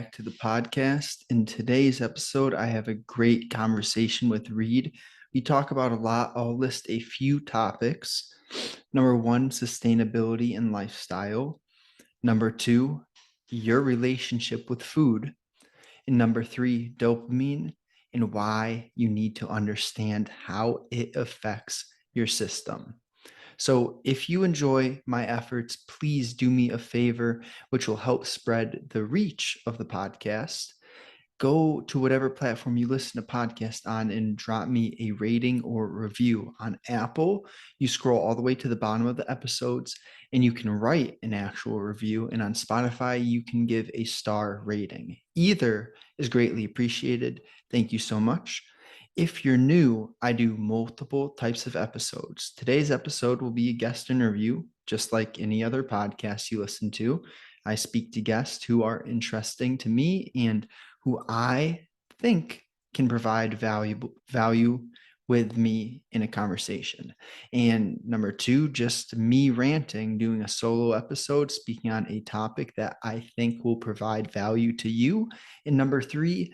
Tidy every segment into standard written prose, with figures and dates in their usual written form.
back to the podcast. In today's episode, I have a great conversation with Reed. We talk about a lot. I'll list a few topics. Number one, sustainability and lifestyle. Number two, your relationship with food. And number three, dopamine and why you need to understand how it affects your system. So if you enjoy my efforts, please do me a favor, which will help spread the reach of the podcast. Go to whatever platform you listen to podcast on and drop me a rating or review. On Apple, you scroll all the way to the bottom of the episodes and you can write an actual review. And on Spotify, you can give a star rating. Either is greatly appreciated. Thank you so much. If you're new, I do multiple types of episodes. Today's episode will be a guest interview, just like any other podcast you listen to. I speak to guests who are interesting to me and who I think can provide value with me in a conversation. And number two, just me ranting, doing a solo episode, speaking on a topic that I think will provide value to you. And number three,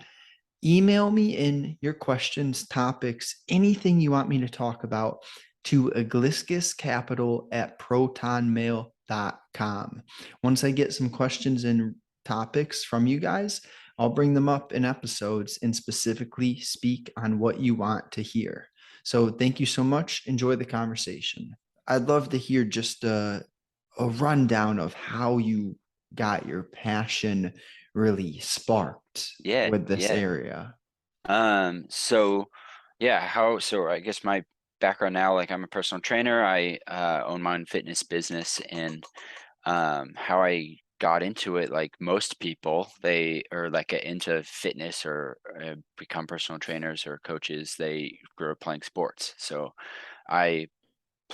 email me in your questions, topics, anything you want me to talk about to agliscuscapital@protonmail.com. Once I get some questions and topics from you guys, I'll bring them up in episodes and specifically speak on what you want to hear. So thank you so much. Enjoy the conversation. I'd love to hear just a rundown of how you got your passion really sparked Yeah, with this yeah. area. So I guess my background now, like I'm a personal trainer. I own my own fitness business, and how I got into it, like most people, they are like get into fitness or become personal trainers or coaches. They grew up playing sports. So I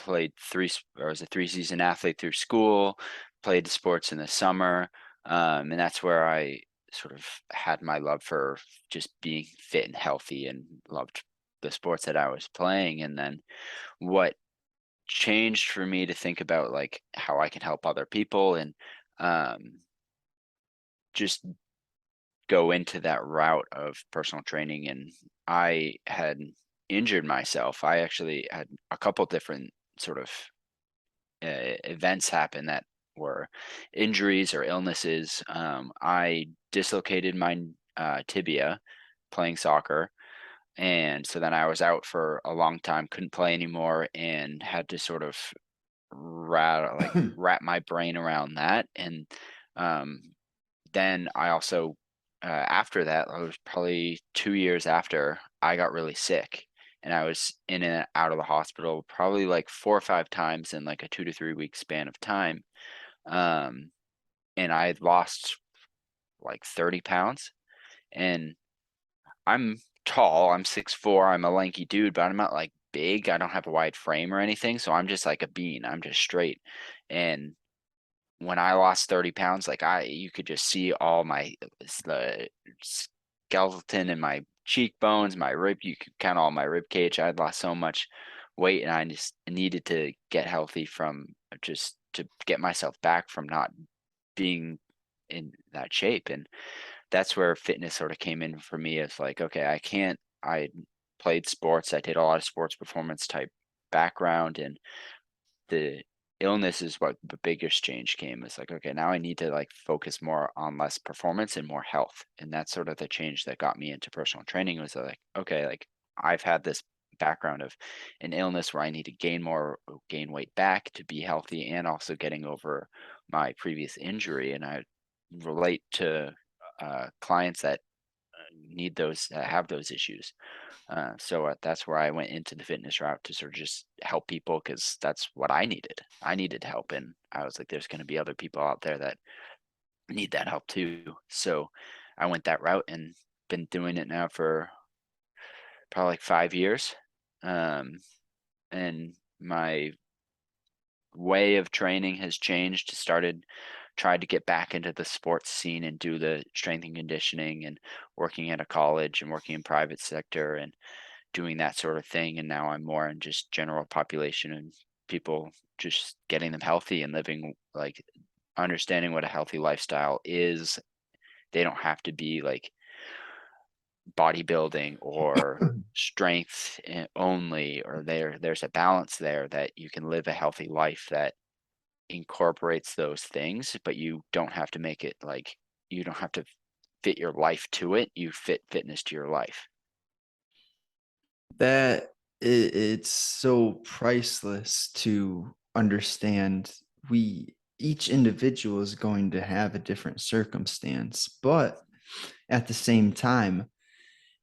was a 3-season athlete through school, played sports in the summer, and that's where I sort of had my love for just being fit and healthy and loved the sports that I was playing. And then what changed for me to think about like how I can help other people and just go into that route of personal training. And I had injured myself. I actually had a couple different sort of events happen that were injuries or illnesses. I dislocated my tibia playing soccer. And so then I was out for a long time, couldn't play anymore, and had to sort of wrap my brain around that. And um, then I also, after that, I was probably 2 years after, I got really sick. And I was in and out of the hospital probably like 4 or 5 times in like a 2 to 3 week span of time. Um, and I had lost like 30 pounds. And I'm tall, I'm 6'4", I'm a lanky dude, but I'm not like big. I don't have a wide frame or anything. So I'm just like a bean. I'm just straight. And when I lost 30 pounds, like you could just see all the skeleton in my cheekbones, my rib, you could count all my rib cage. I had lost so much weight, and I just needed to get healthy from just to get myself back from not being in that shape. And that's where fitness sort of came in for me. It's like, okay, I played sports. I did a lot of sports performance type background, and the illness is what the biggest change came. It's like, okay, now I need to like focus more on less performance and more health. And that's sort of the change that got me into personal training. Was like, okay, like I've had this background of an illness where I need to gain weight back to be healthy, and also getting over my previous injury. And I relate to clients that have those issues. So that's where I went into the fitness route, to sort of just help people, because that's what I needed. I needed help, and I was like, there's going to be other people out there that need that help too. So I went that route and been doing it now for probably like 5 years. And my way of training has changed. Tried to get back into the sports scene and do the strength and conditioning, and working at a college and working in private sector and doing that sort of thing. And now I'm more in just general population and people, just getting them healthy and living, like understanding what a healthy lifestyle is, They don't have to be like bodybuilding or strength only, or there's a balance there that you can live a healthy life that incorporates those things, but you don't have to make it like you don't have to fit your life to it. You fit fitness to your life. That it's so priceless to understand. We each individual is going to have a different circumstance, but at the same time,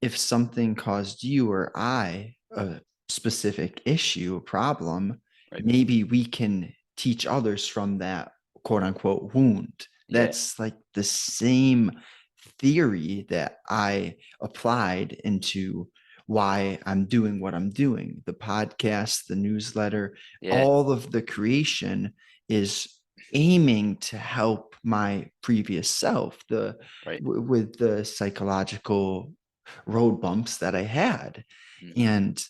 if something caused you or I a specific issue, a problem, Right. maybe we can teach others from that quote unquote wound. Yeah. That's like the same theory that I applied into why I'm doing what I'm doing. The podcast, the newsletter, Yeah. all of the creation is aiming to help my previous self, Right. with the psychological road bumps that I had. Hmm. And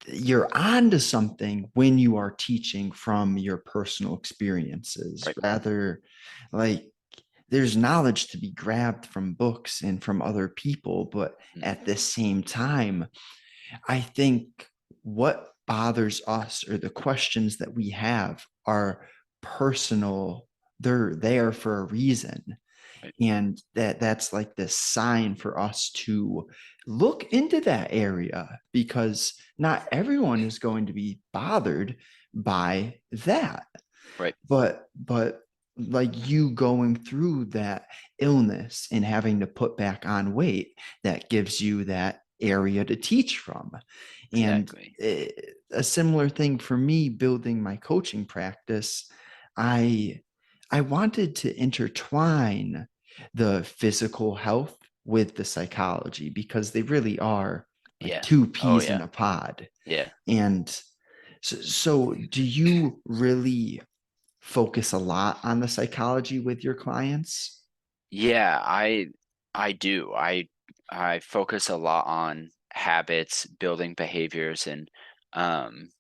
you're on to something when you are teaching from your personal experiences, Right. rather like there's knowledge to be grabbed from books and from other people, but Hmm. at the same time, I think what bothers us or the questions that we have are personal. They're there for a reason, Right. and that's like this sign for us to look into that area, because not everyone is going to be bothered by that. Right. But like you going through that illness and having to put back on weight, that gives you that area to teach from. And Exactly. a similar thing for me building my coaching practice, i I wanted to intertwine the physical health with the psychology, because they really are like Yeah. two Oh peas in yeah. a pod. Yeah. And so do you really focus a lot on the psychology with your clients? Yeah, I do. I focus a lot on habits, building behaviors, and um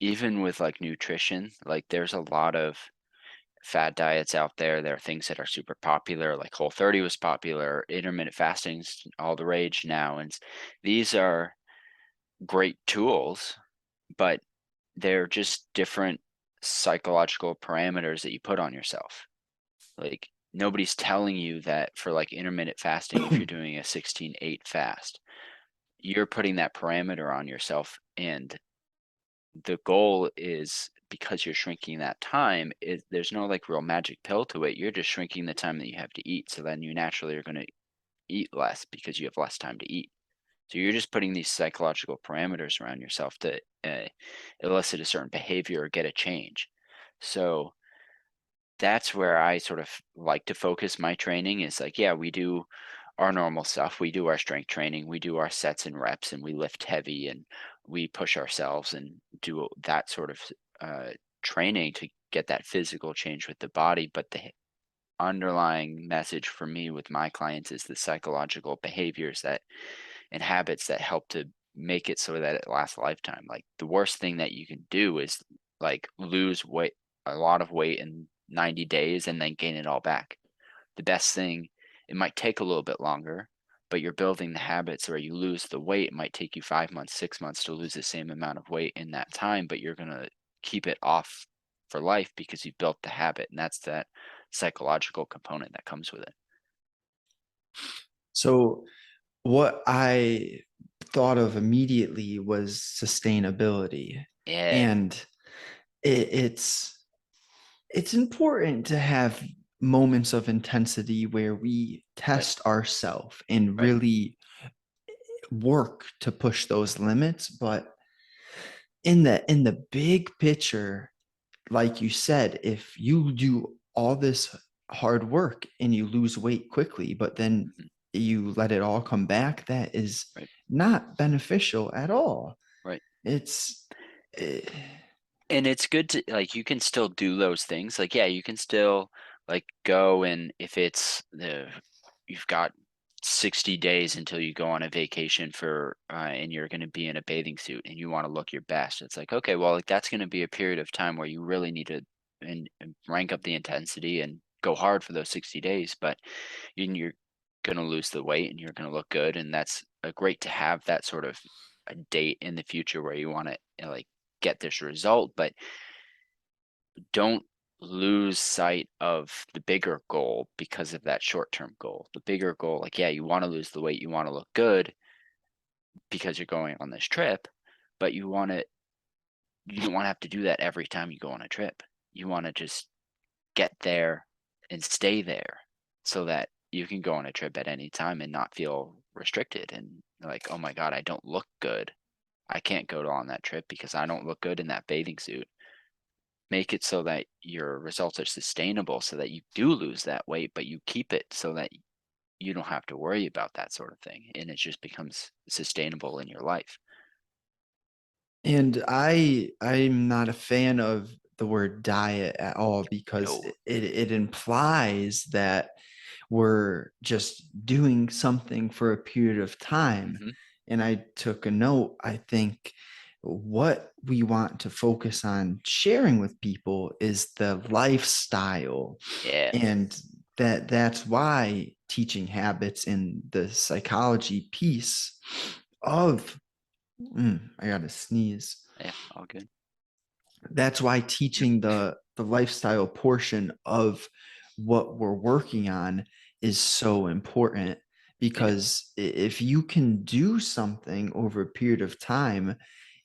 even with like nutrition, like there's a lot of fad diets out there. There are things that are super popular, like Whole30 was popular, intermittent fasting's all the rage now, and these are great tools, but they're just different psychological parameters that you put on yourself. Like nobody's telling you that for like intermittent fasting, if you're doing a 16/8 fast, you're putting that parameter on yourself. And the goal is because you're shrinking that time, there's no like real magic pill to it. You're just shrinking the time that you have to eat. So then you naturally are going to eat less because you have less time to eat. So you're just putting these psychological parameters around yourself to elicit a certain behavior or get a change. So that's where I sort of like to focus my training is like, yeah, we do our normal stuff. We do our strength training, we do our sets and reps, and we lift heavy and we push ourselves and do that sort of uh, training to get that physical change with the body. But the underlying message for me with my clients is the psychological behaviors that and habits that help to make it so that it lasts a lifetime. Like the worst thing that you can do is like lose weight, a lot of weight in 90 days and then gain it all back. The best thing, it might take a little bit longer, but you're building the habits where you lose the weight. It might take you 5 months, 6 months to lose the same amount of weight in that time, but you're going to keep it off for life because you've built the habit. And that's that psychological component that comes with it. So what I thought of immediately was sustainability. Yeah. And it, it's it's important to have moments of intensity where we Right. test ourselves and Right. really work to push those limits. But in the big picture, like you said, if you do all this hard work and you lose weight quickly, but then Mhm. you let it all come back, that is Right. not beneficial at all. Right. It's eh, And it's good to like you can still do those things. Like, yeah, you can still like go and if it's the you've got 60 days until you go on a vacation for and you're going to be in a bathing suit and you want to look your best. It's like, okay, well, like that's going to be a period of time where you really need to and rank up the intensity and go hard for those 60 days, but you're going to lose the weight and you're going to look good. And that's great to have that sort of a date in the future where you want to like get this result, but don't lose sight of the bigger goal because of that short-term goal. The bigger goal, like, yeah, you want to lose the weight, you want to look good because you're going on this trip, but you don't want to have to do that every time you go on a trip. You want to just get there and stay there so that you can go on a trip at any time and not feel restricted and like, oh my God, I don't look good. I can't go on that trip because I don't look good in that bathing suit. Make it so that your results are sustainable so that you do lose that weight, but you keep it so that you don't have to worry about that sort of thing. And it just becomes sustainable in your life. And I'm not a fan of the word diet at all because No. it implies that we're just doing something for a period of time. Hmm. And I took a note. I think what we want to focus on sharing with people is the lifestyle. Yeah. And that's why teaching habits in the psychology piece of I gotta sneeze. Yeah. All good. That's why teaching the lifestyle portion of what we're working on is so important, Yeah. because if you can do something over a period of time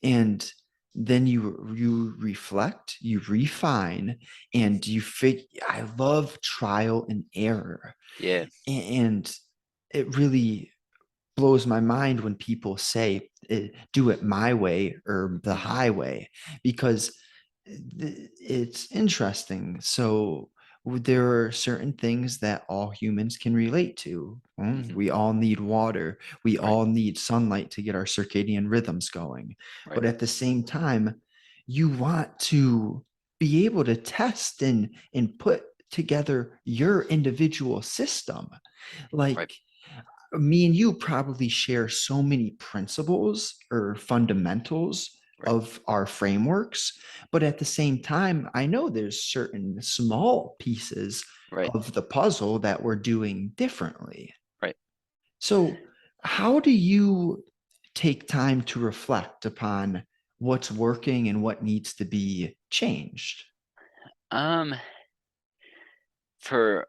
and then you reflect, you refine, and you figure. I love trial and error, Yeah. and it really blows my mind when people say do it my way or the Hmm. highway, because it's interesting. So there are certain things that all humans can relate to. Hmm. We all need water. We Right. all need sunlight to get our circadian rhythms going. Right. But at the same time, you want to be able to test and put together your individual system. Right. Like, me and you probably share so many principles or fundamentals Right. of our frameworks, but at the same time, I know there's certain small pieces Right. of the puzzle that we're doing differently. Right. So how do you take time to reflect upon what's working and what needs to be changed? Um,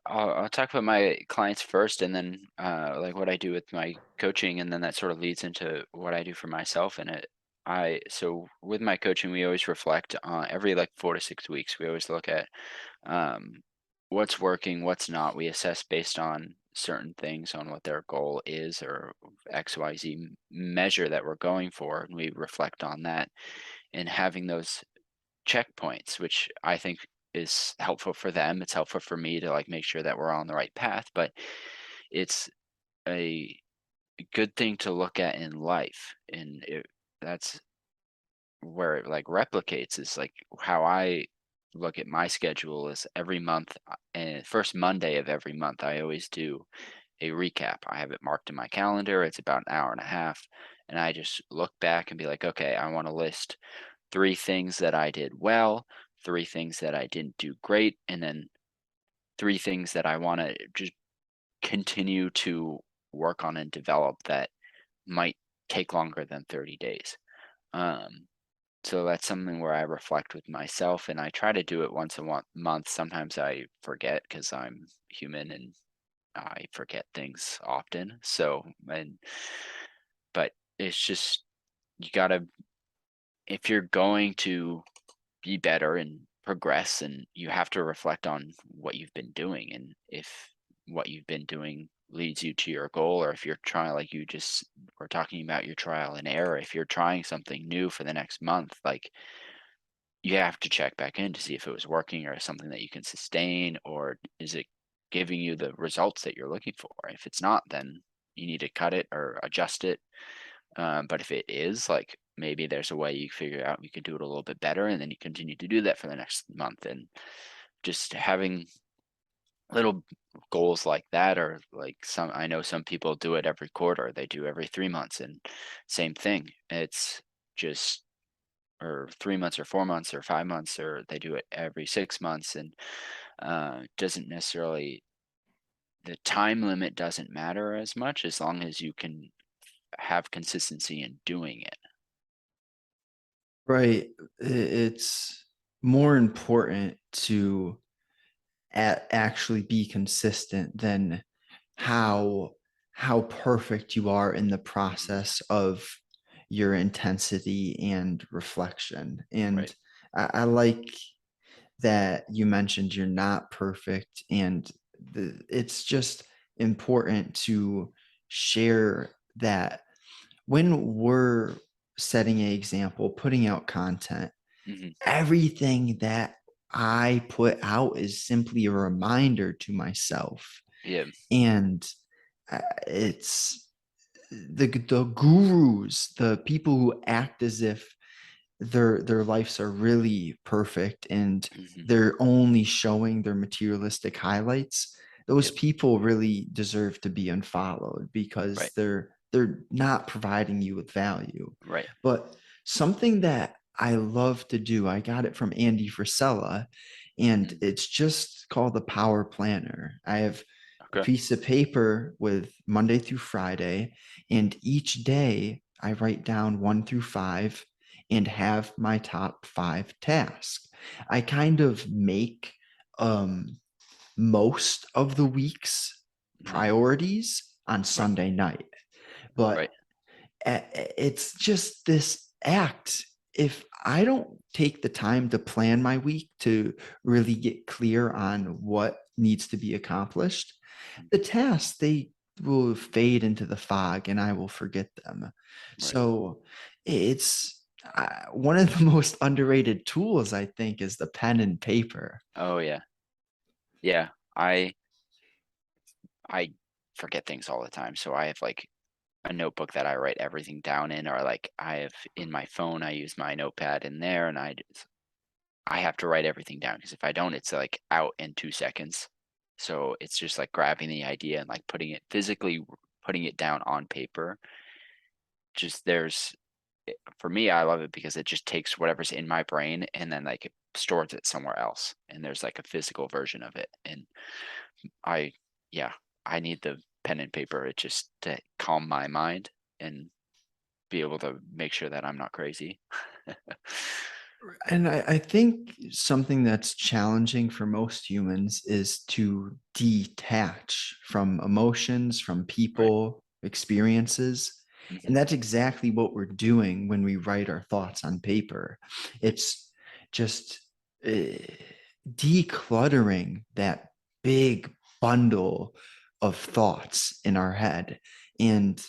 I'll talk about my clients first and then like what I do with my coaching, and then that sort of leads into what I do for myself. And so with my coaching, we always reflect on every like 4 to 6 weeks. We always look at um what's working, what's not. We assess based on certain things, on what their goal is or XYZ measure that we're going for, and we reflect on that and having those checkpoints, which I think is helpful for them. It's helpful for me to like make sure that we're on the right path, but it's a good thing to look at in life. And that's where it like replicates is like how I look at my schedule is every month and first Monday of every month, I always do a recap. I have it marked in my calendar. It's about an hour and a half. And I just look back and be like, okay, I want to list 3 things that I did well, 3 things that I didn't do great, and then 3 things that I want to just continue to work on and develop that might take longer than 30 days. Um, so that's something where I reflect with myself, and I try to do it once a month. Sometimes I forget because I'm human and I forget things often. But it's just, you gotta, if you're going to be better and progress, and you have to reflect on what you've been doing, and if what you've been doing leads you to your goal, or if you're trying, like you just were talking about, your trial and error, if you're trying something new for the next month, like you have to check back in to see if it was working or something that you can sustain, or is it giving you the results that you're looking for. If it's not, then you need to cut it or adjust it. But if it is, like, maybe there's a way you figure out you can do it a little bit better, and then you continue to do that for the next month. And just having little goals like that, or like I know some people do it every quarter, they do every 3 months, and same thing. It's just, or 3 months or 4 months or 5 months, or they do it every 6 months. And doesn't necessarily, the time limit doesn't matter as much as long as you can have consistency in doing it. Right. It's more important to actually be consistent than how how perfect you are in the Mhm. process of your intensity and reflection. And Right. I like that you mentioned you're not perfect, and it's just important to share that when we're setting an example, putting out content, Hmm. everything that I put out is simply a reminder to myself. Yeah. And it's the gurus, the people who act as if their lives are really perfect and Hmm. they're only showing their materialistic highlights. Those Yep. people really deserve to be unfollowed because Right. they're not providing you with value. Right. But something that I love to do, I got it from Andy Frisella, and Mm. it's just called the Power Planner. I have a Okay. piece of paper with Monday through Friday, and each day I write down 1 through 5 and have my top 5 tasks. I kind of make um, most of the week's Hmm. priorities on Right. Sunday night, but Right. it's just this act. If I don't take the time to plan my week to really get clear on what needs to be accomplished, Mm. the tasks, they will fade into the fog and I will forget them. Right. So it's one of the most underrated tools, I think, is the pen and paper. Oh yeah. Yeah. I forget things all the time. So I have like a notebook that I write everything down in, or like I have in my phone, I use my notepad in there, and I have to write everything down because if I don't, it's like out in 2 seconds. So it's just like grabbing the idea and like putting it down on paper. Just for me, I love it because it just takes whatever's in my brain and then like it stores it somewhere else. And there's like a physical version of it. And I, yeah, I need the pen and paper. It just to calm my mind and be able to make sure that I'm not crazy. And I think something that's challenging for most humans is to detach from emotions, from Right. people, experiences. Hmm. And that's exactly what we're doing when we write our thoughts on paper. It's just uh, decluttering that big bundle of thoughts in our head. And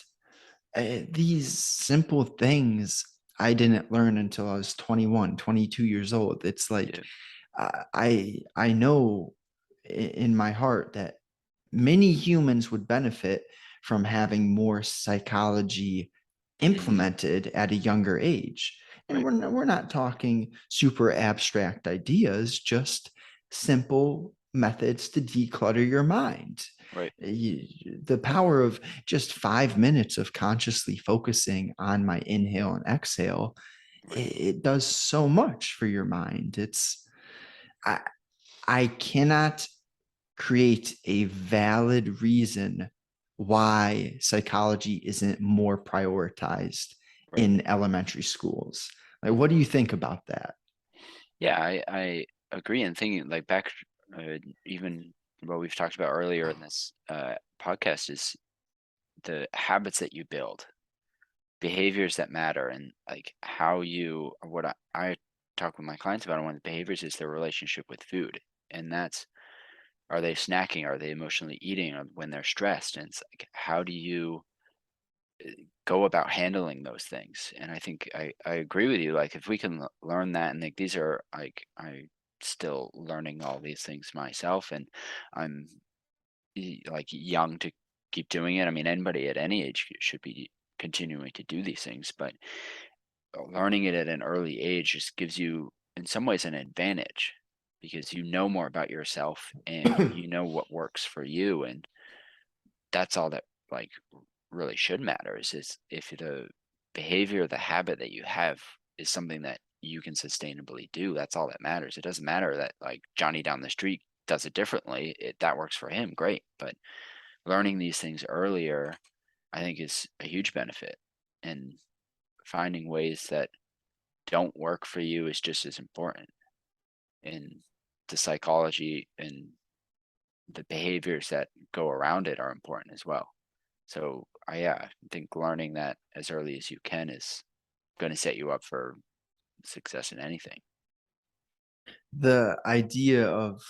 these simple things I didn't learn until I was 21, 22 years old. It's like Yeah. I know in my heart that many humans would benefit from having more psychology Hmm. implemented at a younger age. And Right. we're not talking super abstract ideas, just simple methods to declutter your mind. Right. The power of just 5 minutes of consciously focusing on my inhale and exhale, Right. it does so much for your mind. I, I cannot create a valid reason why psychology isn't more prioritized Right. in elementary schools. Like, what Hmm. do you think about that? Yeah, I agree. And thinking like back, even what we've talked about earlier in this podcast is the habits that you build, behaviors that matter, and like how you, what I talk with my clients about, and one of the behaviors is their relationship with food. And that's, are they snacking? Are they emotionally eating or when they're stressed? And it's like, how do you go about handling those things? And I think I agree with you. Like if we can learn that, and like these are like I still learning all these things myself, and I'm like young to keep doing it. I mean, anybody at any age should be continuing to do these things, but learning it at an early age just gives you, in some ways, an advantage because you know more about yourself and you know what works for you, and that's all that like really should matter is if the behavior, the habit that you have is something that you can sustainably do. That's all that matters. It doesn't matter that like Johnny down the street does it differently, that works for him, great. But learning these things earlier, I think, is a huge benefit. And finding ways that don't work for you is just as important. And the psychology and the behaviors that go around it are important as well. So I think learning that as early as you can is going to set you up for success in anything. The idea of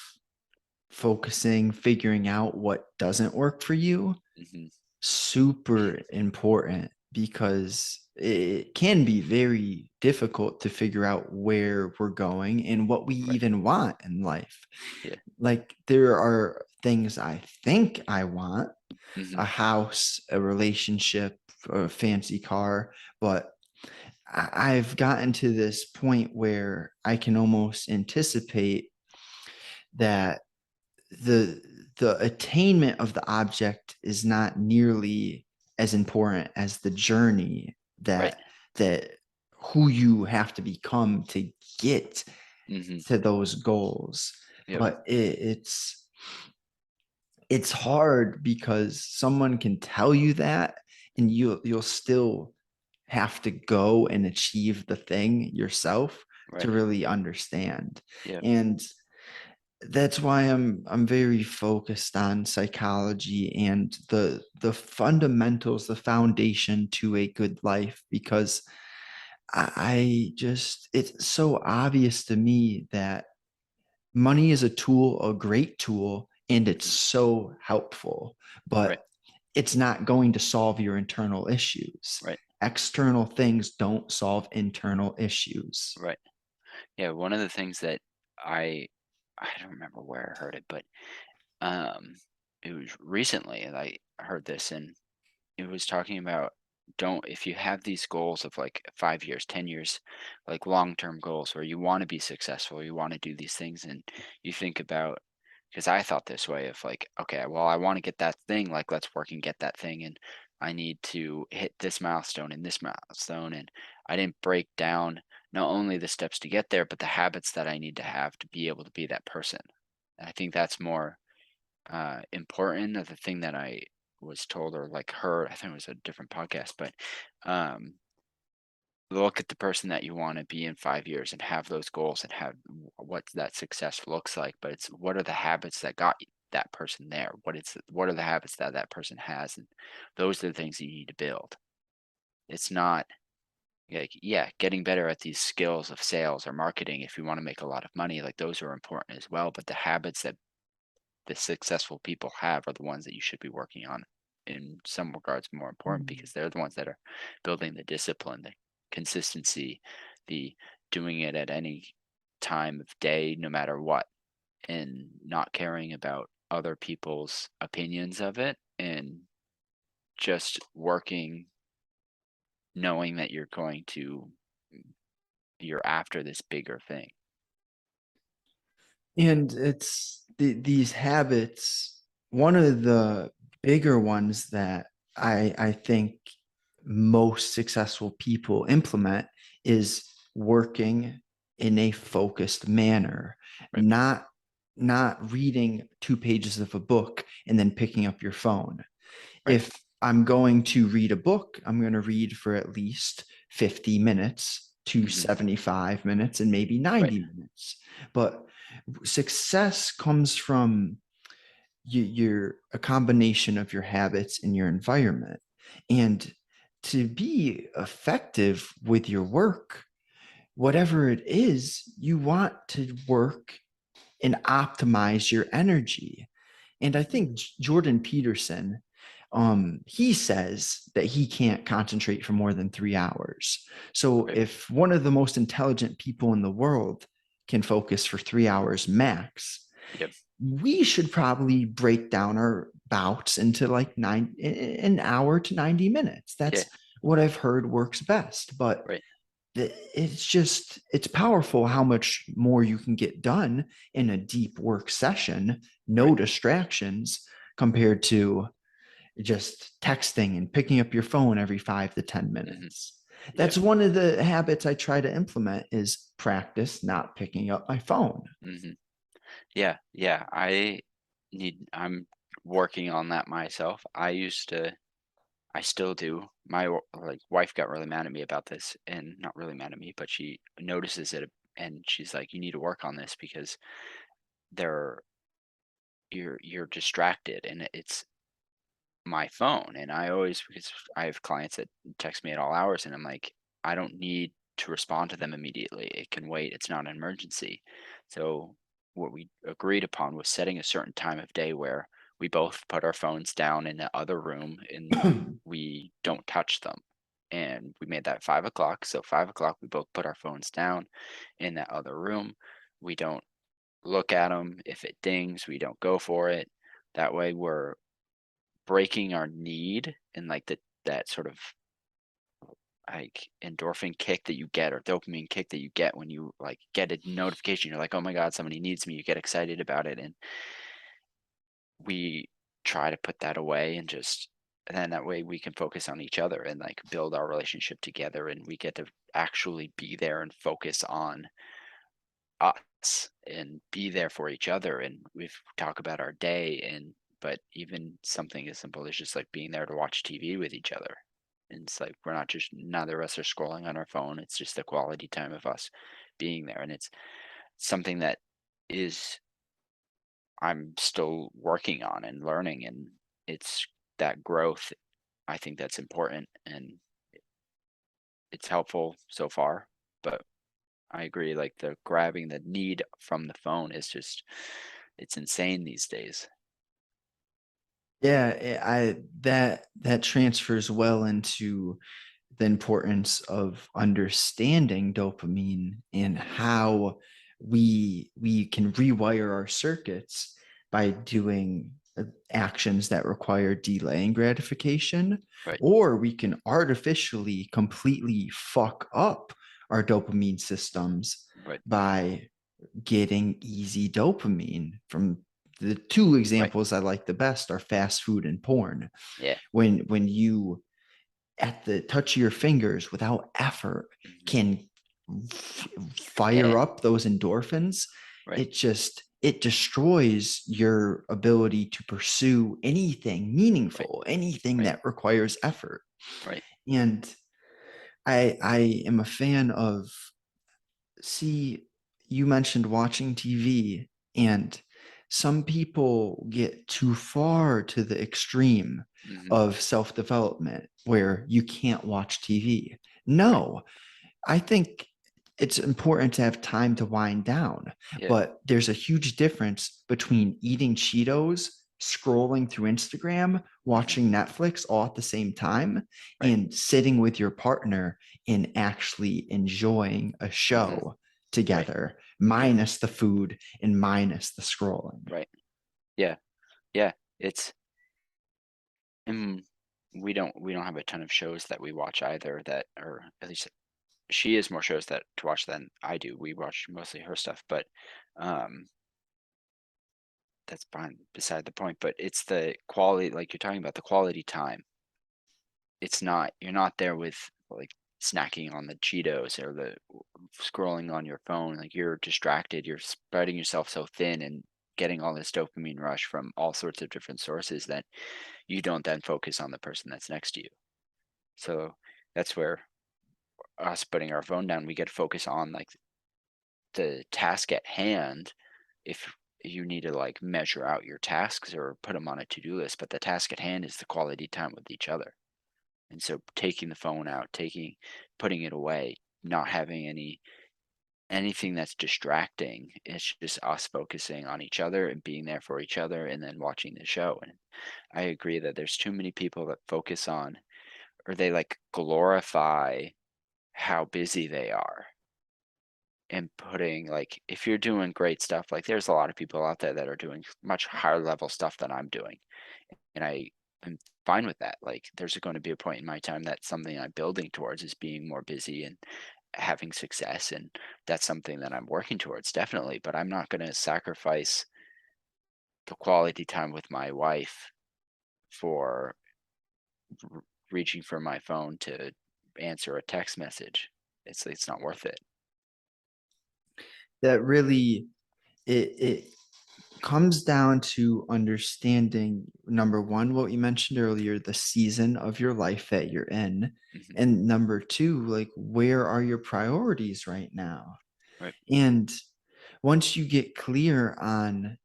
focusing, figuring out what doesn't work for you, Hmm. super important because it can be very difficult to figure out where we're going and what we Right. even want in life. Yeah. Like there are things I think I want, Hmm. a house, a relationship, a fancy car, but I've gotten to this point where I can almost anticipate that the the attainment of the object is not nearly as important as the journey Right. that who you have to become to get Hmm. to those goals. Yep. But it's hard because someone can tell you that and you'll still have to go and achieve the thing yourself to Right. really understand. Yep. And that's why I'm very focused on psychology and the fundamentals, the foundation to a good life, because I just it's so obvious to me that money is a tool, a great tool, and it's Hmm. so helpful, Right. but it's not going to solve your internal issues. Right. External things don't solve internal issues. Right. Yeah. One of the things that I I don't remember where I heard it, but um, it was recently, and I heard this, and it was talking about, don't, if you have these goals of like 5 years, 10 years, like long-term goals where you want to be successful, you want to do these things, and you think about, because I thought this way of like, okay, well, I want to get that thing, like let's work and get that thing, and I need to hit this milestone and this milestone, and I didn't break down not only the steps to get there, but the habits that I need to have to be able to be that person. And I think that's more important of the thing that I was told or like heard. I think it was a different podcast, but um, look at the person that you want to be in 5 years and have those goals and have what that success looks like. But it's what are the habits that got that person there? What are the habits that that person has? And those are the things you need to build. It's not like, yeah, getting better at these skills of sales or marketing if you want to make a lot of money, like those are important as well. But the habits that the successful people have are the ones that you should be working on, in some regards more important, because they're the ones that are building the discipline, the consistency, the doing it at any time of day, no matter what, and not caring about other people's opinions of it, and just working knowing that you're after this bigger thing. And it's these habits, one of the bigger ones that I think most successful people implement is working in a focused manner, Right. not reading 2 pages of a book and then picking up your phone. Right. If I'm going to read a book, I'm going to read for at least 50 minutes to Hmm. 75 minutes and maybe Right. 90 minutes. But success comes from you're a combination of your habits and your environment. And to be effective with your work, whatever it is, you want to work and optimize your energy. And I Hmm. think Jordan Peterson, he says that he can't concentrate for more than 3 hours. So Right. if one of the most intelligent people in the world can focus for 3 hours max, Yep. we should probably break down our bouts into like an hour to 90 minutes. Yeah. That's what I've heard works best. But Right. it's powerful how much more you can get done in a deep work session, no Right. distractions, compared to just texting and picking up your phone every 5 to 10 Hmm. minutes. Yep. That's one of the habits I try to implement is practice not picking up my phone. Hmm. Yeah, I'm working on that myself. I still do. Like wife got really mad at me about this, and not really mad at me, but she notices it, and she's like, "You need to work on this because they're you're distracted," and it's my phone. And I always, because I have clients that text me at all hours, and I'm like, I don't need to respond to them immediately. It can wait. It's not an emergency. So what we agreed upon was setting a certain time of day where we both put our phones down in the other room and we don't touch them. And we made that 5 o'clock. So 5 o'clock, we both put our phones down in that other room. We don't look at them. If it dings, we don't go for it. That way, we're breaking our need, and like that sort of like endorphin kick that you get, or dopamine kick that you get when you like get a notification. You're like, oh my God, somebody needs me. You get excited about it. And we try to put that away, and then that way we can focus on each other and like build our relationship together, and we get to actually be there and focus on us and be there for each other. And we talk about our day, and but even something as simple as just like being there to watch TV with each other. And it's like we're not just, neither of us are scrolling on our phone. It's just the quality time of us being there. And it's something that is I'm still working on and learning, and it's that growth. I think that's important, and it's helpful so far. But I agree, like the grabbing the need from the phone is just, it's insane these days. Yeah, I that transfers well into the importance of understanding dopamine and how we can rewire our circuits by doing actions that require delay and gratification, Right, or we can artificially completely fuck up our dopamine systems right, by getting easy dopamine from the two right. examples I like the best are fast food and porn. Yeah. When you at the touch of your fingers without effort Mhm. can Yeah, fire up those endorphins, right, it destroys your ability to pursue anything right, meaningful, anything right, that requires effort. right. And I am a fan of, see, you mentioned watching TV, and some people get too far to the extreme Mhm. of self-development where you can't watch TV. Right. No, I think it's important to have time to wind down, Yeah. but there's a huge difference between eating Cheetos, scrolling through Instagram, Mhm. watching Netflix all at the same time, Right. and sitting with your partner and actually enjoying a Mhm. show Right. together, minus the food and minus the scrolling. Right. Yeah. Yeah. It's mm, we don't have a ton of shows that we watch either, that, or at least she has more shows that to watch than I do. We watch mostly her stuff, but um that's fine, beside the point. But it's the quality, like you're talking about, the quality time. It's not, you're not there with like snacking on the Cheetos or the scrolling on your phone. Like you're distracted, you're spreading yourself so thin and getting all this dopamine rush from all sorts of different sources that you don't then focus on the person that's next to you. So that's where us putting our phone down, we get to focus on like the task at hand. If you need to like measure out your tasks or put them on a to-do list, but the task at hand is the quality time with each other. And so taking the phone out, putting it away, not having anything that's distracting. It's just us focusing on each other and being there for each other, and then watching the show. And I agree that there's too many people that focus on, or they like glorify how busy they are, and putting like, if you're doing great stuff, like there's a lot of people out there that are doing much higher level stuff than I'm doing. And I am fine with that. Like there's going to be a point in my time that something I'm building towards is being more busy and having success, and that's something that I'm working towards, definitely. But I'm not going to sacrifice the quality time with my wife for reaching for my phone to answer a text message. It's not worth it. That really it comes down to understanding number one, what you mentioned earlier, the season of your life that you're in. Hmm. And number two, like, where are your priorities right now? Right. And once you get clear on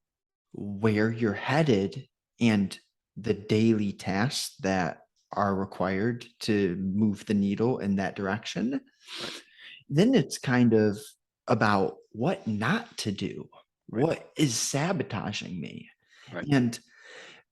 where you're headed and the daily tasks that are required to move the needle in that direction, Right. then it's kind of about what not to do, Right. what is sabotaging me. Right. And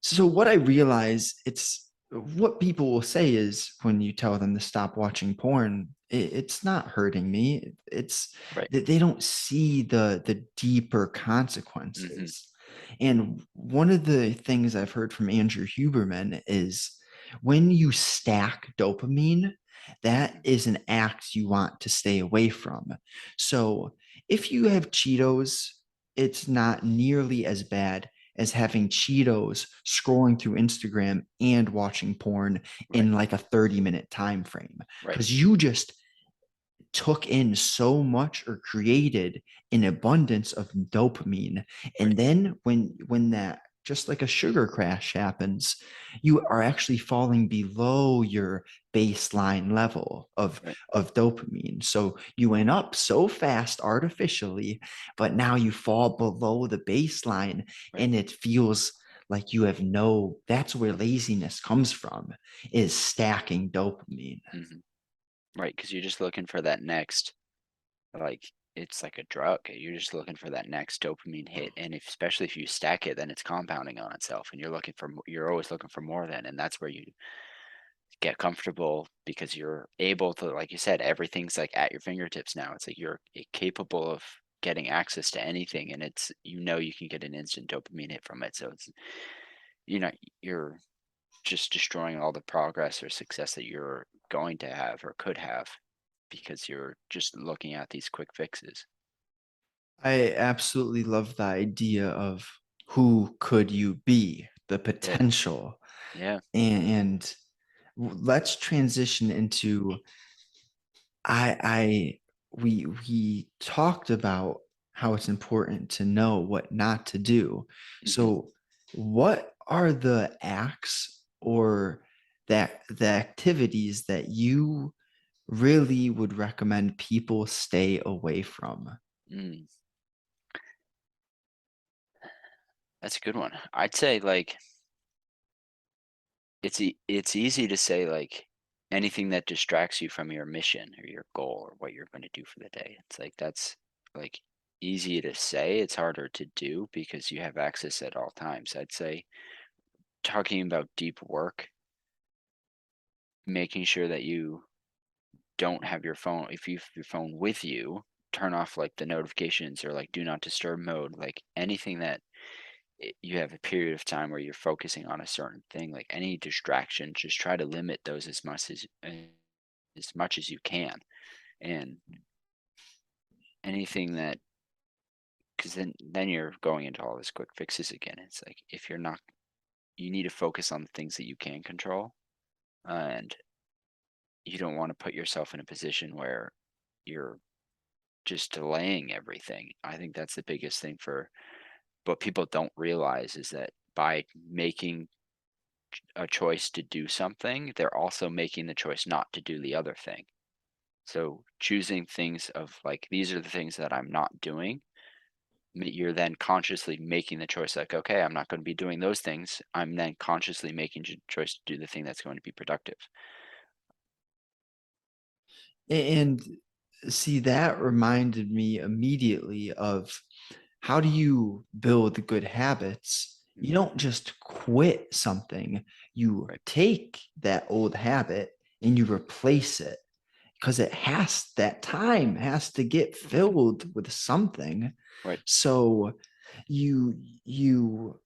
so what I realize, it's what people will say is when you tell them to stop watching porn, it's not hurting me. It's Right. that they don't see the deeper Hmm. consequences. And one of the things I've heard from Andrew Huberman is when you stack dopamine, that Hmm. is an act you want to stay away from. So if you have Cheetos, it's not nearly as bad as having Cheetos, scrolling through Instagram and watching porn Right. in like a 30-minute time frame, Right. because you just took in so much or created an abundance of dopamine. Right. And then when that, just like a sugar crash happens, you are actually falling below your baseline level Right. of dopamine. So you went up so fast artificially, but now you fall below the baseline, Right. and it feels like you have no, that's where laziness comes from, is stacking dopamine. Hmm. Right. Because you're just looking for that next, like, it's like a drug. You're just looking for that next dopamine hit, and if, especially if you stack it, then it's compounding on itself, and you're always looking for more. Then, and that's where you get comfortable because you're able to, like you said, everything's like at your fingertips now. It's like you're capable of getting access to anything, and it's, you can get an instant dopamine hit from it. So it's, you know you're just destroying all the progress or success that you're going to have or could have because you're just looking at these quick fixes. I absolutely love the idea of who could you be, the Yeah. potential. Yeah. And let's transition into I we talked about how it's important to know what not to do. Hmm. So what are the acts or that the activities that you really would recommend people stay away from? Mm, that's a good one. I'd say, like, it's easy to say, like, anything that distracts you from your mission or your goal or what you're going to do for the day. It's like that's, like, easy to say. It's harder to do because you have access at all times. I'd say talking about deep work, making sure that you don't have your phone, if you have your phone with you, turn off like the notifications or like do not disturb mode, like anything that you have a period of time where you're focusing on a certain thing, like any distraction, just try to limit those as much as you can. And anything that, because then you're going into all this quick fixes again. It's like if you're not, you need to focus on the things that you can control, and you don't want to put yourself in a position where you're just delaying everything. I think that's the biggest thing for what people don't realize is that by making a choice to do something, they're also making the choice not to do the other thing. So choosing things of like, these are the things that I'm not doing. You're then consciously making the choice like, okay, I'm not going to be doing those things. I'm then consciously making a choice to do the thing that's going to be productive. And see, that reminded me immediately of how do you build good habits? You Mhm. don't just quit something, you Right. take that old habit and you replace it, because it has, that time has to get filled with something. Right. So you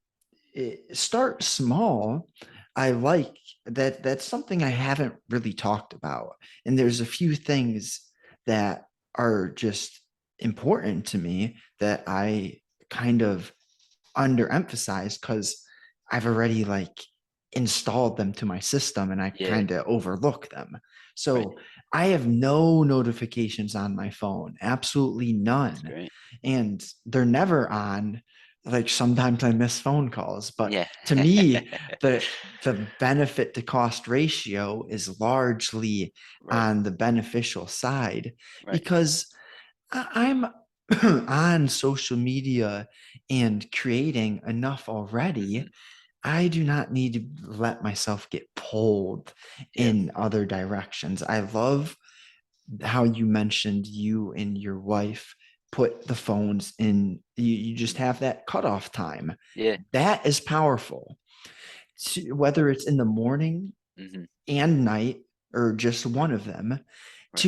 start small. I like that. That's something I haven't really talked about. And there's a few things that are just important to me that I kind of underemphasize because I've already like installed them to my system and I Yeah. kind of overlook them. Right. So I have no notifications on my phone, absolutely That's none. great. And they're never on like sometimes I miss phone calls, but Yeah. to me, the benefit to cost ratio is largely Right. on the beneficial side Right. because I'm on social media and creating enough already. Hmm. I do not need to let myself get pulled Yeah. in other directions. I love how you mentioned you and your wife put the phones in, you just Hmm. have that cutoff time. Yeah. That is powerful. Whether it's in the morning Hmm. and night or just one of them, Right.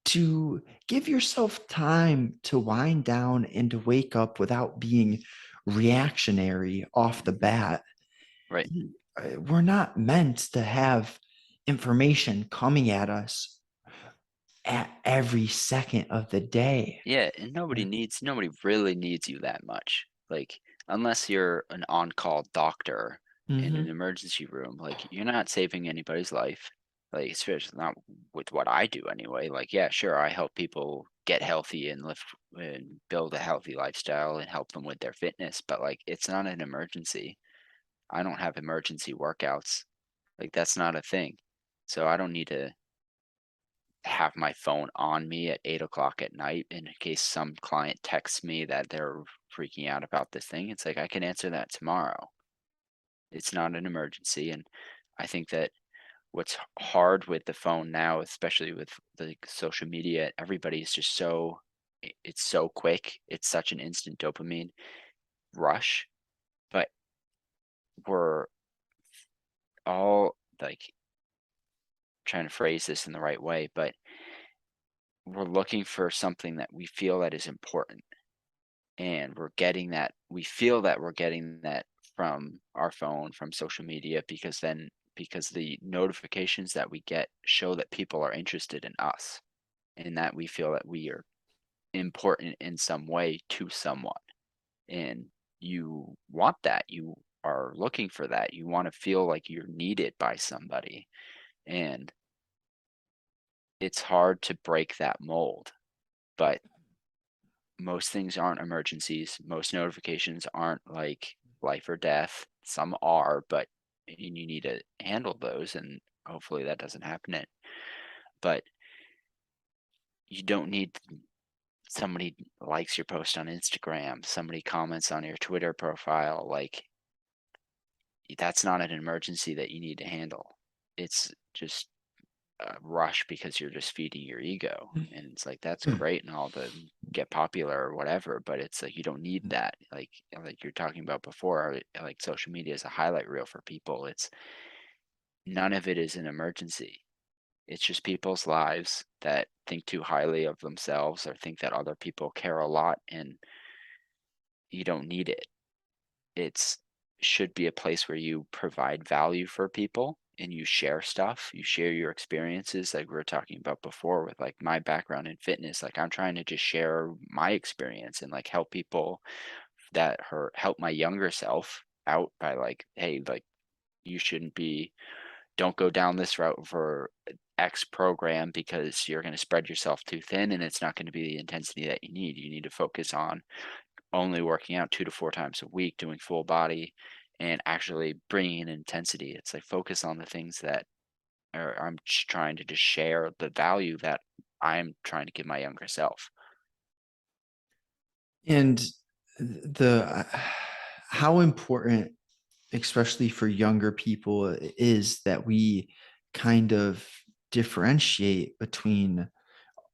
to give yourself time to wind down and to wake up without being reactionary off the Hmm. bat. Right. We're not meant to have information coming at us at every second of the day. Yeah, and nobody really needs you that much. Like, unless you're an on-call doctor in an Mm-hmm. emergency room, like you're not saving anybody's life. Like, especially not with what I do anyway. Like, yeah, sure, I help people get healthy and live and build a healthy lifestyle and help them with their fitness, but like it's not an emergency. I don't have emergency workouts. Like that's not a thing. So I don't need to have my phone on me at 8 o'clock at night in case some client texts me that they're freaking out about this thing. It's like I can answer that tomorrow. It's not an emergency. And I think that what's hard with the phone now, especially with the social media, everybody's just it's so quick. It's such an instant dopamine rush, but we're all like trying to phrase this in the right way, but we're looking for something that we feel that is important, and we feel that we're getting that from our phone, from social media, because the notifications that we get show that people are interested in us and that we feel that we are important in some way to someone. And you want that. You are looking for that. You want to feel like you're needed by somebody. And it's hard to break that mold. But most things aren't emergencies. Most notifications aren't like life or death. Some are, but you need to handle those, and hopefully that doesn't happen. But you don't need somebody likes your post on Instagram, somebody comments on your Twitter profile. Like that's not an emergency that you need to handle. It's just rush because you're just feeding your ego, and it's like that's great and all to get popular or whatever, but it's like you don't need that. Like you're talking about before, like social media is a highlight reel for people. It's none of it is an emergency. It's just people's lives that think too highly of themselves or think that other people care a lot, and you don't need it. It's should be a place where you provide value for people and you share stuff, you share your experiences like we were talking about before with like my background in fitness. Like I'm trying to just share my experience and like help people help my younger self out by like, hey, like you shouldn't be don't go down this route for X program because you're going to spread yourself too thin and it's not going to be the intensity that you need. You need to focus on only working out 2 to 4 times a week, doing full body, and actually bringing in intensity. It's like focus on the things that I'm just trying to just share the value that I'm trying to give my younger self. And the how important, especially for younger people, is that we kind of differentiate between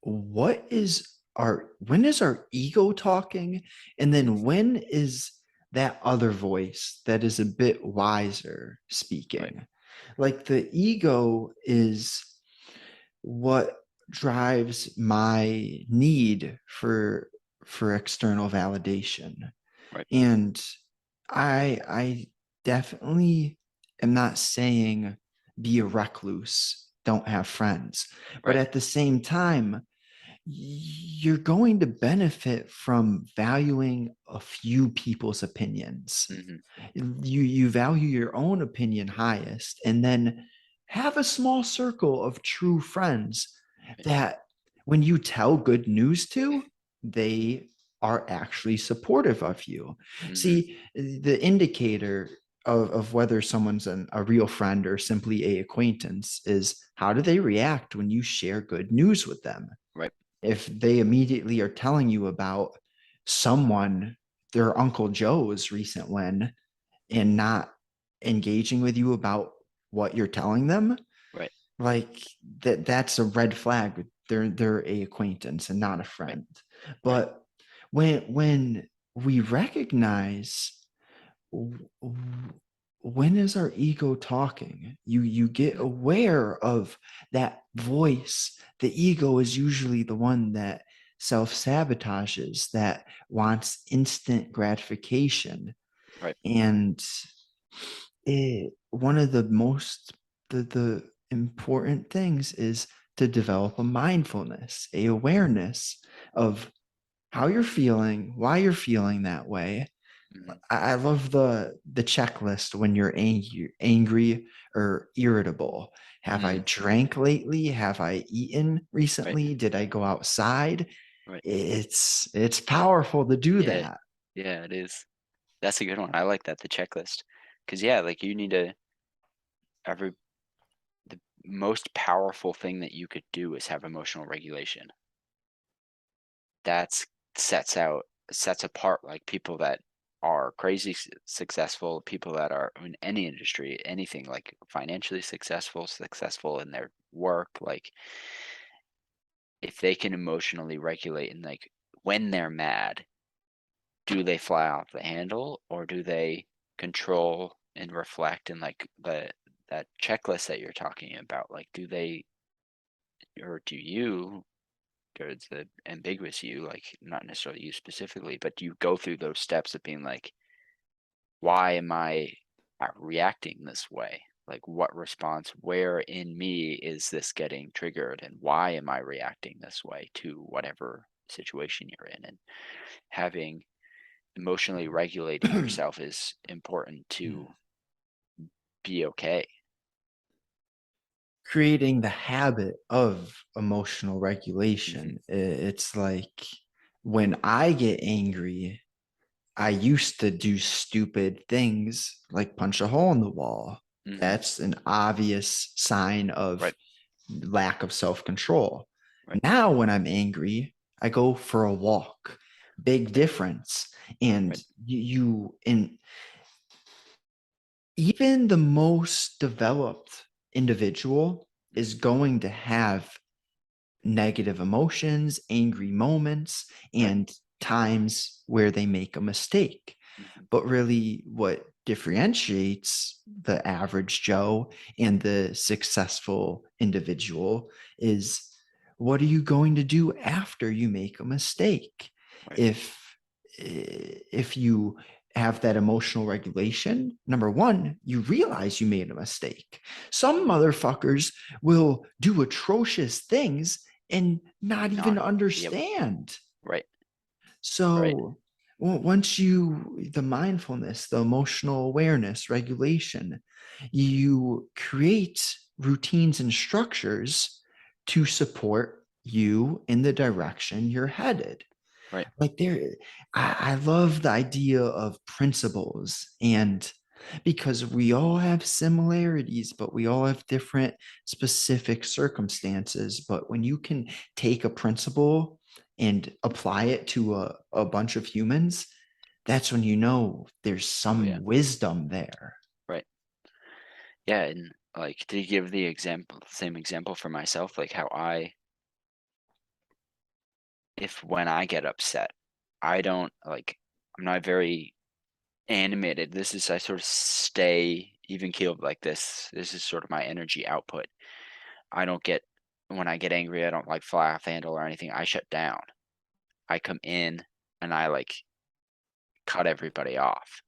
what is our when is our ego talking, and then Hmm. when is that other voice that is a bit wiser Right. speaking. Like the ego is what drives my need for external validation. Right. And I definitely am not saying be a recluse, don't have friends, but Right. at the same time, you're going to benefit from valuing a few people's opinions. Hmm. You value your own opinion highest, and then have a small circle of true friends Right. that when you tell good news to, they are actually supportive of you. Mm-hmm. See, the indicator of whether someone's a real friend or simply a acquaintance is how do they react when you share good news with them? Right. If they immediately are telling you about someone, their Uncle Joe's recent win, and not engaging with you about what you're telling them, Right. like that's a red flag. They're a acquaintance and not a Right. friend. Right. But when we recognize when is our ego talking, you get Mm-hmm. aware of that voice. The ego is usually the one that self-sabotages, that wants instant gratification. Right. And one of the most the important things is to develop a mindfulness, a awareness of how you're feeling, why you're feeling that way. Mm-hmm. I love the checklist when you're angry or irritable. Have I Mm. drank lately? Have I eaten Right. recently? Did I go outside? Right. It's powerful to do Yeah. that. Yeah, it is. That's a good one. I like that, the checklist. Because yeah, like you need to every the most powerful thing that you could do is have emotional regulation. That's sets apart like people that are crazy successful, people that are in any industry, anything like financially successful, successful in their work, like if they can emotionally regulate and like when they're mad, do they fly off the handle or do they control and reflect and like that checklist that you're talking about, like do they or do you or it's the ambiguous you, like not necessarily you specifically, but do you go through those steps of being like, why am I reacting this way? Like what response, where in me is this getting triggered and why am I reacting this way to whatever situation you're in? And having emotionally regulating yourself is important to be okay. Creating the habit of emotional Hmm. regulation. It's like when I get angry, I used to do stupid things like punch a hole in the wall. Hmm. That's an obvious sign of Right. lack of self control. Right. Now, when I'm angry, I go for a walk. Big difference. And Right. in even the most developed individual is Hmm. going to have negative emotions, angry moments, Right. and times where they make a mistake. Hmm. But really, what differentiates the average Joe and the successful individual is what are you going to do after you make a mistake? Right. If if you have that emotional regulation, number one, you realize you made a mistake. Some Hmm. motherfuckers will do atrocious things and not And even not be able. understand. Right. Right. So once the mindfulness, the emotional awareness, regulation, you create routines and structures to support you in the direction you're headed. Right. Like I love the idea of principles, and because we all have similarities but we all have different specific circumstances, but when you can take a principle and apply it to a bunch of humans, that's when you know there's Oh yeah. some wisdom there. Right. Yeah, and like to give the example, same example for myself, like how if when I get upset, I don't like, I'm not very animated. I sort of stay even keeled like this. This is sort of my energy output. I don't get, when I get angry, I don't like fly off the handle or anything. I shut down. I come in and I like cut everybody off.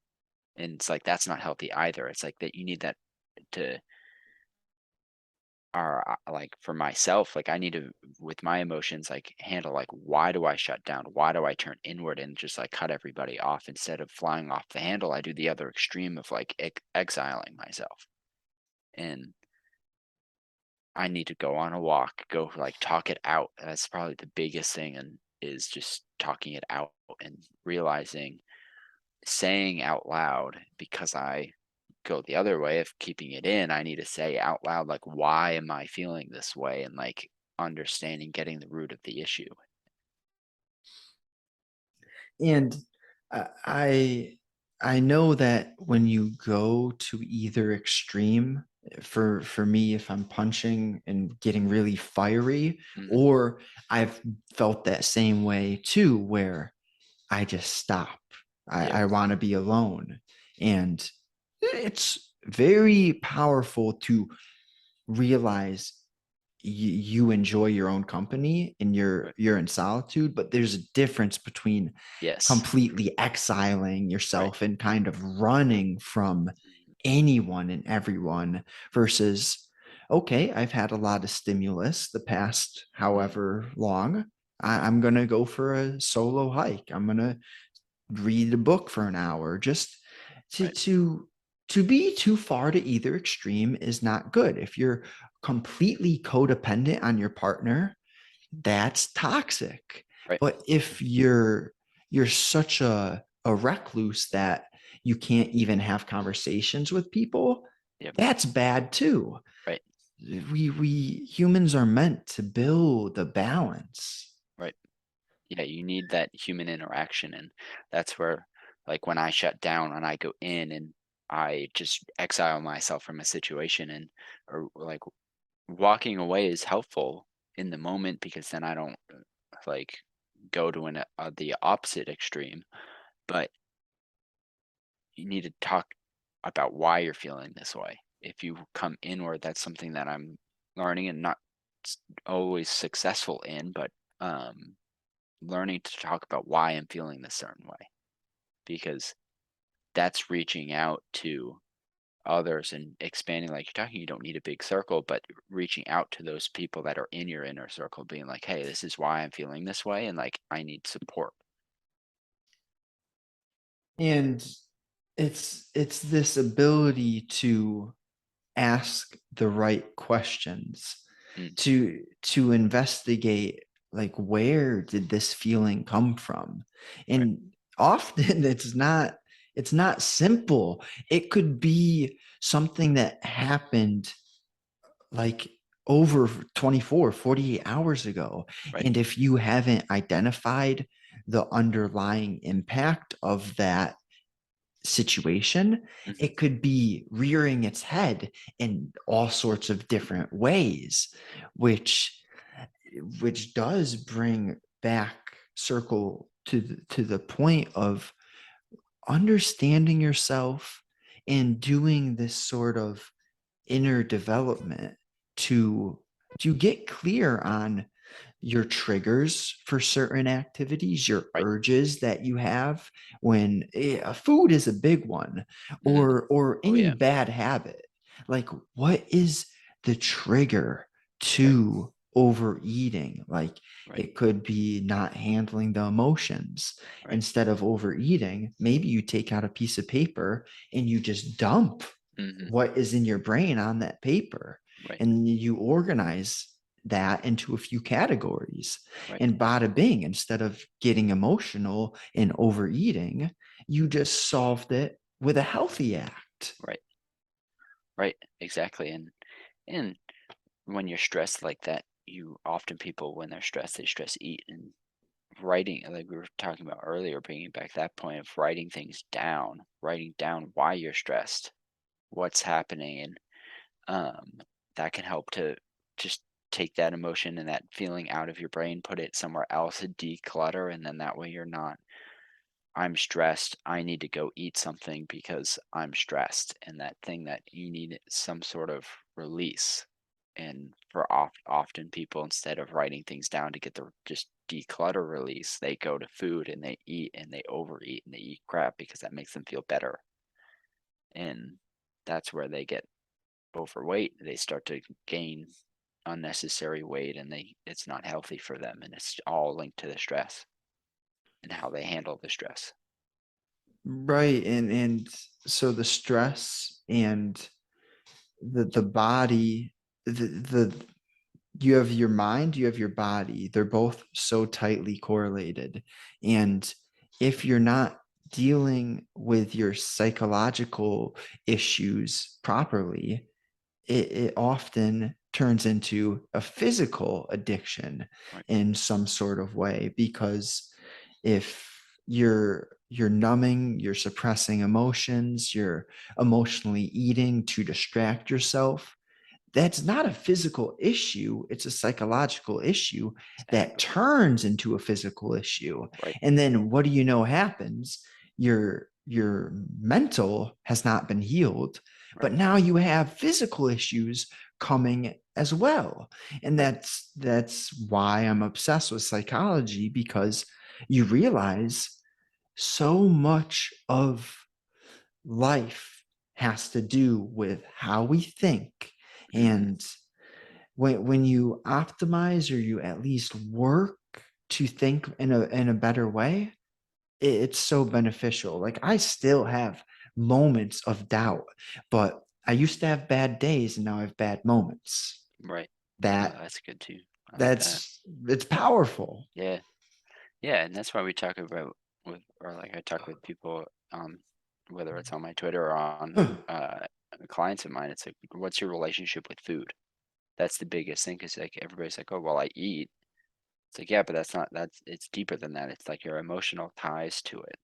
And it's like, that's not healthy either. It's like that you need that to are like for myself, like I need to with my emotions like handle like why do I shut down? Why do I turn inward and just like cut everybody off instead of flying off the handle? I do the other extreme of like exiling myself. And I need to go on a walk, go like talk it out. That's probably the biggest thing. And is just talking it out and realizing, saying out loud, because I go the other way of keeping it in. I need to say out loud, like, why am I feeling this way? And like understanding, getting the root of the issue. And I I know that when you go to either extreme, for me, if I'm punching and getting really fiery, Hmm. or I've felt that same way too, where I just stop. Yep. I want to be alone. And it's very powerful to realize you enjoy your own company and Right. you're in solitude, but there's a difference between Yes. completely exiling Right. yourself and kind of running from Mhm. anyone and everyone versus, okay, I've had a lot of stimulus the past Mhm. however long. I'm gonna go for a solo hike. I'm gonna read a book for an hour. Just to Right. to to be too far to either extreme is not good. If you're completely codependent on your partner, that's toxic. Right. But if you're such a recluse that you can't even have conversations with people, Yep. that's bad too. Right. We humans are meant to build a balance. Right. Yeah, you need that human interaction, and that's where, like, when I shut down, when I go in and I just exile myself from a situation, and or like walking away is helpful in the moment, because then I don't like go to the opposite extreme. But you need to talk about why you're feeling this way. If you come inward, that's something that I'm learning and not always successful in, but um, learning to talk about why I'm feeling this certain way, because that's reaching out to others and expanding. Like you're talking, you don't need a big circle, but reaching out to those people that are in your inner circle, being like, hey, this is why I'm feeling this way, and like I need support. And it's this ability to ask the right questions, Mm, to investigate, like, where did this feeling come from. right. And often it's not simple. It could be something that happened like over 24, 48 hours ago. Right. And if you haven't identified the underlying impact of that situation, Hmm. it could be rearing its head in all sorts of different ways, which does bring back circle to the point of understanding yourself and doing this sort of inner development to get clear on your triggers for certain activities, your Right. urges that you have when food is a big one, Hmm. or Oh any yeah. bad habit. Like, what is the trigger Right. to overeating? Like, Right. it could be not handling the emotions. Right. Instead of overeating, maybe you take out a piece of paper and you just dump Hmm. what is in your brain on that paper, Right. and you organize that into a few categories. Right. And bada bing, instead of getting emotional and overeating, you just solved it with a healthy act. Right. Right. Exactly. And when you're stressed like that, you often, people when they're stressed, they stress eat. And writing, like we were talking about earlier, bringing back that point of writing things down, writing down why you're stressed, what's happening, and that can help to just take that emotion and that feeling out of your brain, put it somewhere else, declutter, and then that way you're not, I'm stressed, I need to go eat something because I'm stressed, and that thing that you need some sort of release. And for often people, instead of writing things down to get the just declutter release, they go to food and they eat and they overeat and they eat crap because that makes them feel better. And that's where they get overweight. They start to gain unnecessary weight, and it's not healthy for them, and it's all linked to the stress and how they handle the stress. Right. And so the stress and the body, the you have your mind, you have your body. They're both so tightly correlated. And if you're not dealing with your psychological issues properly, it often turns into a physical addiction Right. in some sort of way, because if you're numbing, you're suppressing emotions, you're emotionally eating to distract yourself, that's not a physical issue. It's a psychological issue that Exactly. turns into a physical issue. Right. And then what do you know happens? Your mental has not been healed, but Right. now you have physical issues coming as well. And Right. that's why I'm obsessed with psychology, because you realize so much of life has to do with how we think. Hmm. And when you optimize, or you at least work to think in a better way, it's so beneficial. Like, I still have moments of doubt, but I used to have bad days and now I have bad moments. Right. Oh, That that's good too. I like that. that's it's powerful. Yeah. Yeah, and that's why we talk about with, or like I talk with people, whether it's on my Twitter or on clients of mine. It's like, what's your relationship with food? That's the biggest thing. Cause like everybody's like, oh, well, I eat. It's like, yeah, but that's not, that's, it's deeper than that. It's like your emotional ties to it.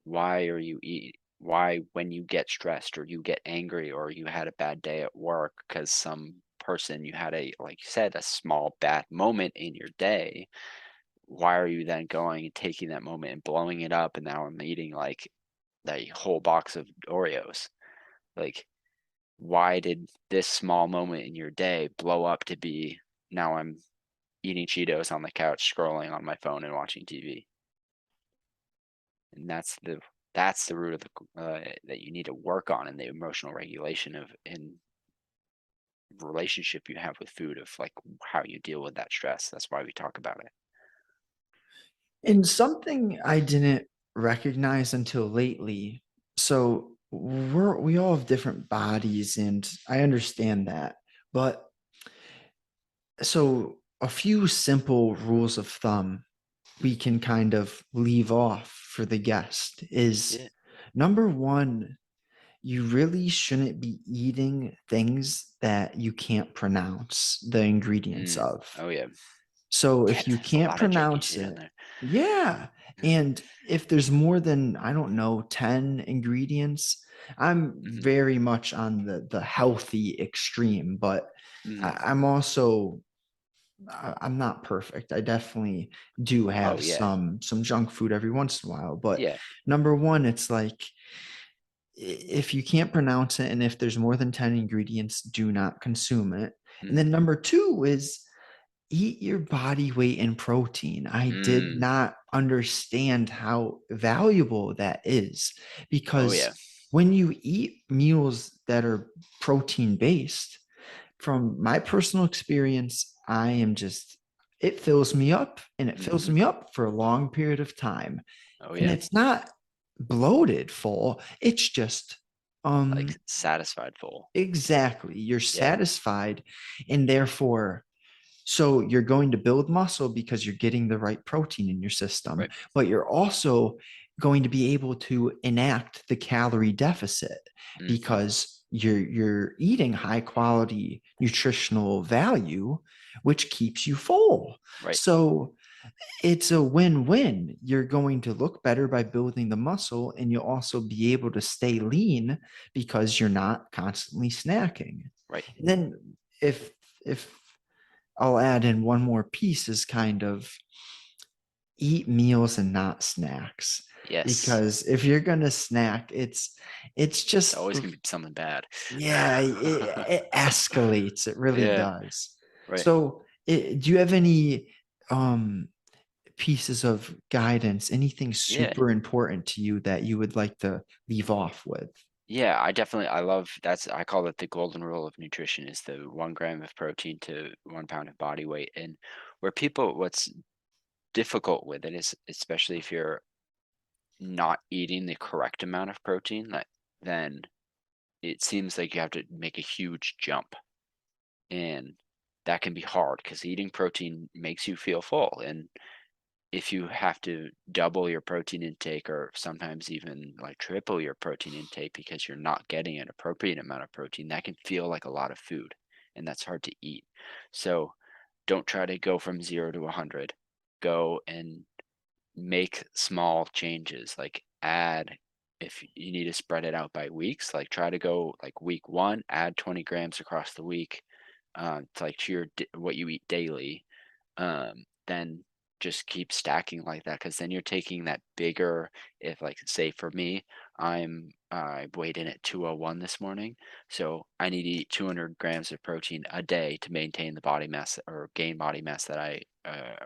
Why are you eat? Why, when you get stressed or you get angry or you had a bad day at work because some person you had a, like you said, a small bad moment in your day, why are you then going and taking that moment and blowing it up, and now I'm eating like that whole box of Oreos? Like, why did this small moment in your day blow up to be now I'm eating Cheetos on the couch, scrolling on my phone and watching TV? And that's the root of the that you need to work on in the emotional regulation of in relationship you have with food, of like how you deal with that stress. That's why we talk about it. And something I didn't recognize until lately. So we all have different bodies, and I understand that. But so a few simple rules of thumb we Mhm. can kind of leave off for the guest is: Yeah. number one, you really shouldn't be eating things that you can't pronounce the ingredients Mm. of. Oh yeah. So Yeah. if you There's a can't lot of janky pronounce shit in it, there. yeah. Yeah. And if there's more than, I don't know, 10 ingredients, I'm Hmm. very much on the healthy extreme, but Hmm. I'm also I'm not perfect. I definitely do Oh have yeah. some junk food every once in a while, but Yeah. number one, it's like, if you can't pronounce it and if there's more than 10 ingredients, do not consume it. And then Hmm. number two is eat your body weight in protein. I did Mm. not understand how valuable that is, Oh yeah. because when you eat meals that are protein based, from my personal experience, I am just, it fills me up, and it fills Hmm. me up for a long period of time. Oh And yeah. it's not bloated full, it's just Like um satisfied full. exactly, you're Yeah. satisfied, and therefore, so you're going to build muscle because you're getting the right protein in your system, Right. but you're also going to be able to enact the calorie deficit Hmm. because you're eating high quality nutritional value, which keeps you full. Right. So it's a win-win. You're going to look better by building the muscle, and you'll also be able to stay lean because you're not constantly snacking. Right. And then if I'll add in one more piece, is kind of eat meals and not snacks. Yes. Because if you're gonna snack, it's It's just, always gonna be something bad. yeah, it escalates. It really Yeah. does. Right. So do you have any um pieces of guidance, anything Yeah. super important to you that you would like to leave off with? Yeah, I love, that's, I call it the golden rule of nutrition, is the 1 gram of protein to 1 pound of body weight. And where people, what's difficult with it is, especially if you're not eating the correct amount of protein, that then it seems like you have to make a huge jump in. that can be hard because eating protein makes you feel full. And if you have to double your protein intake or sometimes even like triple your protein intake because you're not getting an appropriate amount of protein, that can feel like a lot of food and that's hard to eat. So don't try to go from 0 to 100. Go and make small changes, like add, if you need to spread it out by weeks, like try to go like week 1, add 20 grams across the week, to like to your what you eat daily. Then just keep stacking like that, because then you're taking that bigger, if like say for me, I weighed in at 201 this morning, so I need to eat 200 grams of protein a day to maintain the body mass or gain body mass that I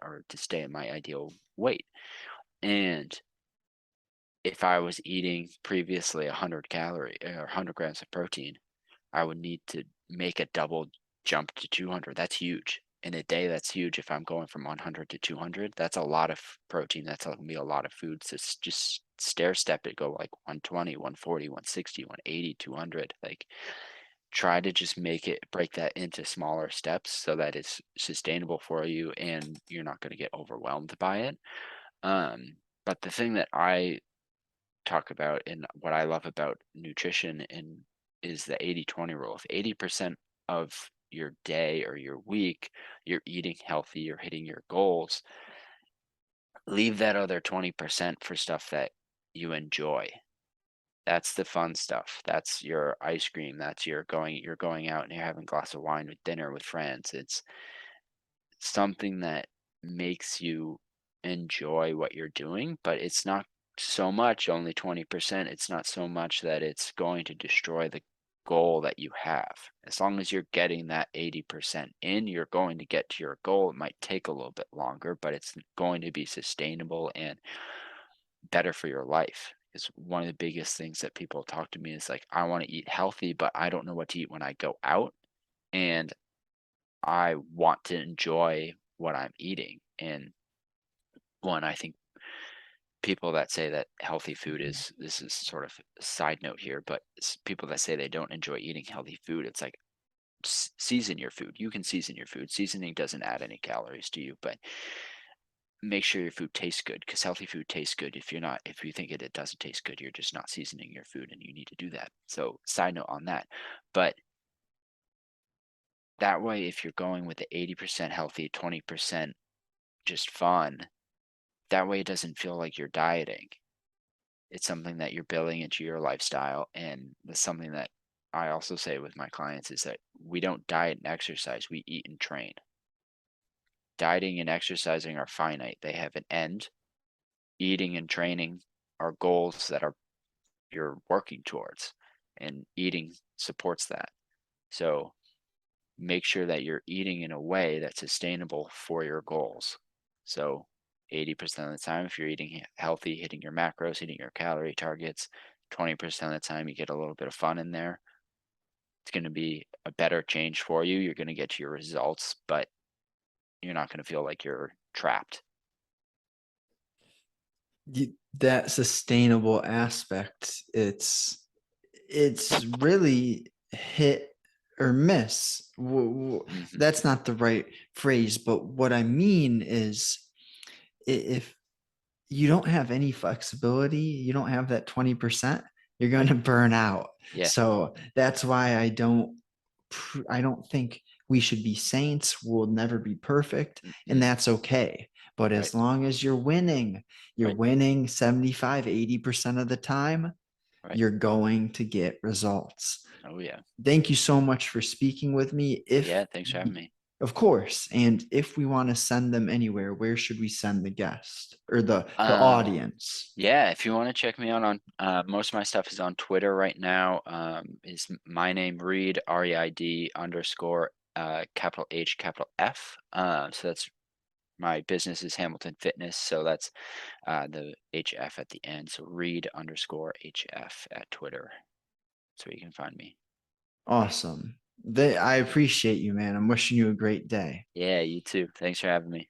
or to stay in my ideal weight. And if I was eating previously 100 calorie or 100 grams of protein, I would need to make a double jump to 200. That's huge. In a day, that's huge. If I'm going from 100 to 200, that's a lot of protein. That's going to be a lot of food. So just stair step it, go like 120, 140, 160, 180, 200. Like try to just make it, break that into smaller steps so that it's sustainable for you and you're not going to get overwhelmed by it. But the thing that I talk about and what I love about nutrition and is the 80-20 rule. If 80% of your day or your week you're eating healthy, you're hitting your goals, leave that other 20% for stuff that you enjoy. That's the fun stuff. That's your ice cream. That's you're going out and you're having a glass of wine with dinner with friends. It's something that makes you enjoy what you're doing, but it's not so much, only 20%. It's not so much that it's going to destroy the goal that you have. As long as you're getting that 80% in, you're going to get to your goal. It might take a little bit longer, but it's going to be sustainable and better for your life. It's one of the biggest things that people talk to me is like, I want to eat healthy, but I don't know what to eat when I go out. And I want to enjoy what I'm eating. And one, I think people that say that healthy food is, this is sort of a side note here, but people that say they don't enjoy eating healthy food, it's like season your food. You can season your food. Seasoning doesn't add any calories to you, but make sure your food tastes good because healthy food tastes good. If you're not, if you think it doesn't taste good, you're just not seasoning your food and you need to do that. So side note on that. But that way, if you're going with the 80% healthy, 20% just fun, that way it doesn't feel like you're dieting. It's something that you're building into your lifestyle. And that's something that I also say with my clients is that we don't diet and exercise, we eat and train. Dieting and exercising are finite, they have an end. Eating and training are goals that are you're working towards, and eating supports that. So make sure that you're eating in a way that's sustainable for your goals. So 80% of the time, if you're eating healthy, hitting your macros, hitting your calorie targets, 20% of the time you get a little bit of fun in there. It's going to be a better change for you. You're going to get to your results, but you're not going to feel like you're trapped. That sustainable aspect, it's really hit or miss. Mm-hmm. That's not the right phrase, but what I mean is if you don't have any flexibility, you don't have that 20%, you're going Right. to burn out. Yeah. So that's why I don't think we should be saints. We'll never be perfect, and Mm-hmm. that's okay. But Right. as long as you're Right. winning 75, 80% of the time, Right. you're going to get results. Oh yeah. Thank you so much for speaking with me. Yeah. Thanks for having me. Of course, and if we want to send them anywhere, where should we send the guest or the Um, audience? Yeah, if you want to check me out on most of my stuff is on Twitter right now. Is my name Reid REID underscore capital H capital F. So that's my business is Hamilton Fitness. So that's the HF at the end. So Reid underscore HF at Twitter. That's where you can find me. Awesome. I appreciate you, man. I'm wishing you a great day. Yeah, you too. Thanks for having me.